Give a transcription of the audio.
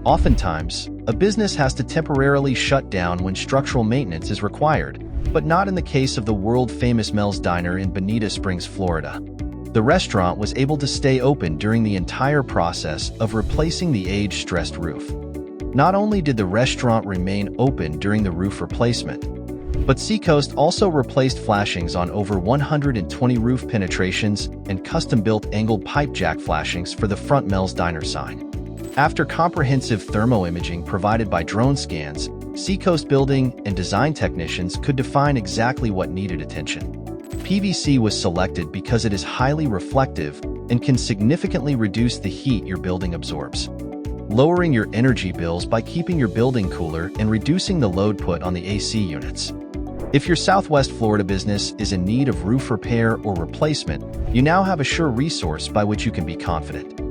Oftentimes, a business has to temporarily shut down when structural maintenance is required, but not in the case of the world-famous Mel's Diner in Bonita Springs, Florida. The restaurant was able to stay open during the entire process of replacing the age-stressed roof. Not only did the restaurant remain open during the roof replacement, but Seacoast also replaced flashings on over 120 roof penetrations and custom-built angled pipe jack flashings for the front Mel's Diner sign. After comprehensive thermo-imaging provided by drone scans, Seacoast Building and Design technicians could define exactly what needed attention. PVC was selected because it is highly reflective and can significantly reduce the heat your building absorbs, lowering your energy bills by keeping your building cooler and reducing the load put on the AC units. If your Southwest Florida business is in need of roof repair or replacement, you now have a sure resource by which you can be confident.